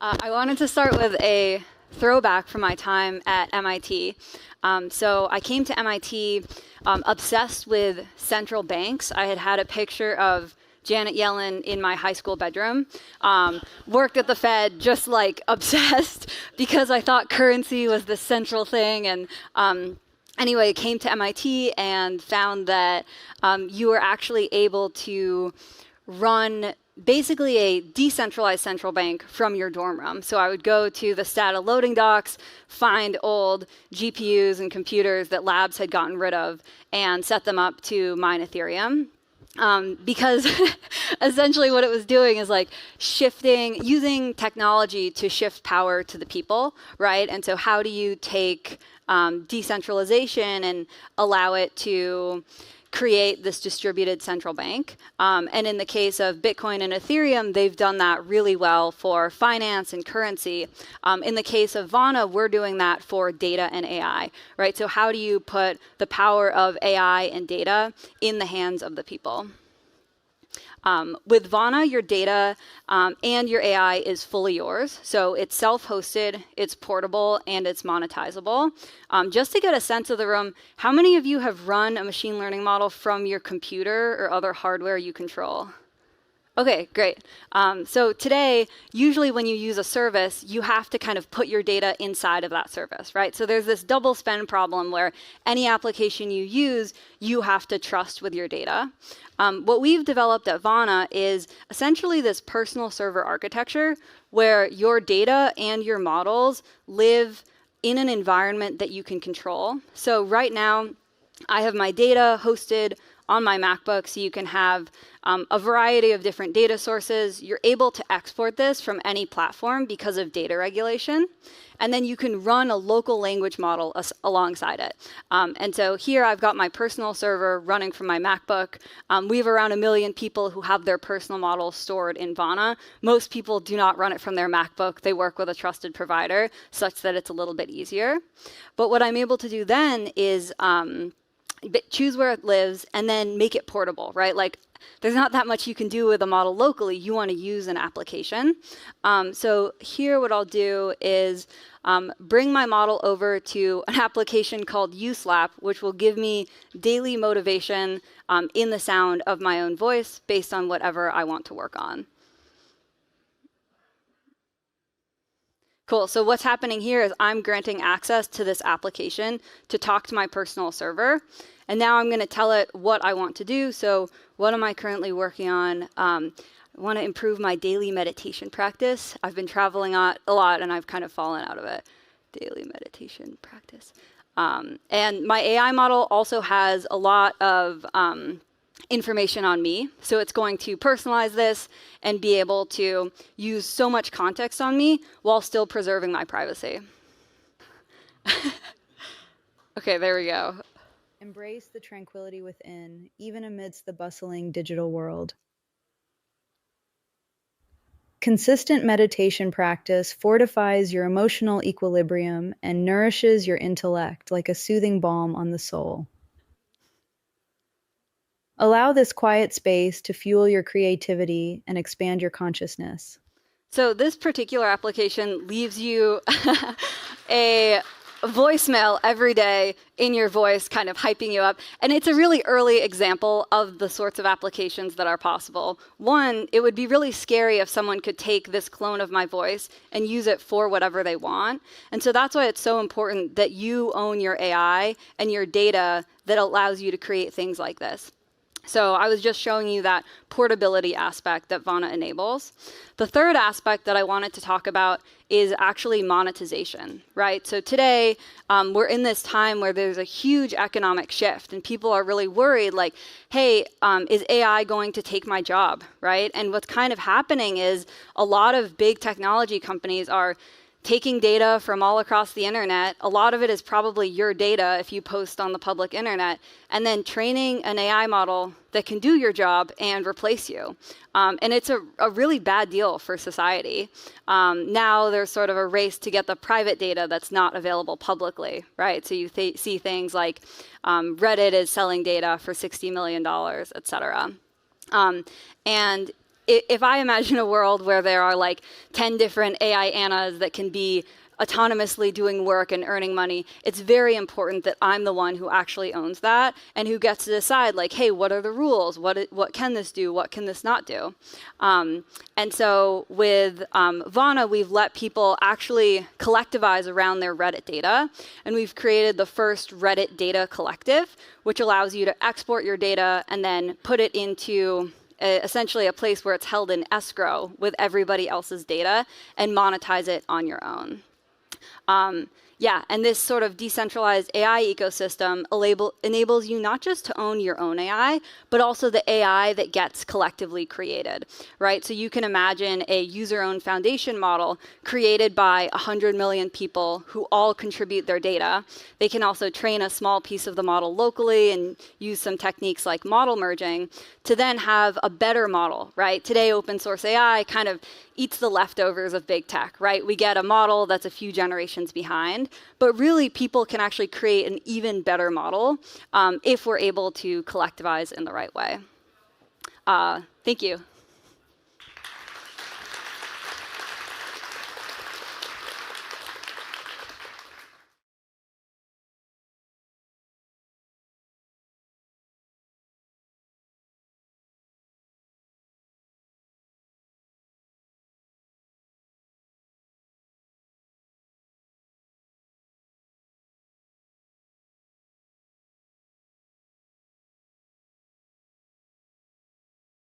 I wanted to start with a throwback from my time at MIT. So I came to MIT obsessed with central banks. I had had a picture of Janet Yellen in my high school bedroom. Worked at the Fed, just like obsessed because I thought currency was the central thing. And anyway, came to MIT and found that you were actually able to run basically a decentralized central bank from your dorm room. So I would go to the STATA loading docks, find old GPUs and computers that labs had gotten rid of, and set them up to mine Ethereum. Because essentially what it was doing is like using technology to shift power to the people, right? And so how do you take decentralization and allow it to create this distributed central bank? And in the case of Bitcoin and Ethereum, they've done that really well for finance and currency. In the case of Vana, we're doing that for data and AI, right? So how do you put the power of AI and data in the hands of the people? With Vana, your data and your AI is fully yours. So it's self-hosted, it's portable, and it's monetizable. Just to get a sense of the room, how many of you have run a machine learning model from your computer or other hardware you control? Okay, great. So today, usually when you use a service, you have to kind of put your data inside of that service, right? So there's this double spend problem where any application you use, you have to trust with your data. What we've developed at Vana is essentially this personal server architecture where your data and your models live in an environment that you can control. So right now, I have my data hosted on my MacBook, so you can have a variety of different data sources. You're able to export this from any platform because of data regulation. And then you can run a local language model alongside it. And so here I've got my personal server running from my MacBook. We have around 1 million people who have their personal models stored in Vana. Most people do not run it from their MacBook. They work with a trusted provider such that it's a little bit easier. But what I'm able to do then is choose where it lives and then make it portable, right? Like there's not that much you can do with a model locally. You want to use an application. So here what I'll do is bring my model over to an application called USLAP, which will give me daily motivation in the sound of my own voice based on whatever I want to work on. Cool, so what's happening here is I'm granting access to this application to talk to my personal server. And now I'm going to tell it what I want to do. So what am I currently working on? I want to improve my daily meditation practice. I've been traveling a lot and I've kind of fallen out of it. Daily meditation practice. And my AI model also has a lot of information on me. So it's going to personalize this and be able to use so much context on me while still preserving my privacy. Okay, there we go. Embrace the tranquility within, even amidst the bustling digital world. Consistent meditation practice fortifies your emotional equilibrium and nourishes your intellect like a soothing balm on the soul. Allow this quiet space to fuel your creativity and expand your consciousness. So this particular application leaves you a voicemail every day in your voice, kind of hyping you up. And it's a really early example of the sorts of applications that are possible. One, it would be really scary if someone could take this clone of my voice and use it for whatever they want. And so that's why it's so important that you own your AI and your data that allows you to create things like this. So I was just showing you that portability aspect that Vana enables. The third aspect that I wanted to talk about is actually monetization, right? So today, we're in this time where there's a huge economic shift and people are really worried like, hey, is AI going to take my job, right? And what's kind of happening is a lot of big technology companies are taking data from all across the internet. A lot of it is probably your data if you post on the public internet, and then training an AI model that can do your job and replace you. And it's a really bad deal for society. Now there's sort of a race to get the private data that's not available publicly, right? So you see things like Reddit is selling data for $60 million, et cetera. And if I imagine a world where there are like 10 different AI Annas that can be autonomously doing work and earning money, it's very important that I'm the one who actually owns that and who gets to decide, like, hey, what are the rules? What can this do? What can this not do? And so with Vana, we've let people actually collectivize around their Reddit data. And we've created the first Reddit data collective, which allows you to export your data and then put it into essentially a place where it's held in escrow with everybody else's data and monetize it on your own. Yeah, and this sort of decentralized AI ecosystem enables you not just to own your own AI, but also the AI that gets collectively created, right? So you can imagine a user-owned foundation model created by 100 million people who all contribute their data. They can also train a small piece of the model locally and use some techniques like model merging to then have a better model, right? Today, open source AI kind of eats the leftovers of big tech, right? We get a model that's a few generations behind, but really people can actually create an even better model if we're able to collectivize in the right way. Thank you.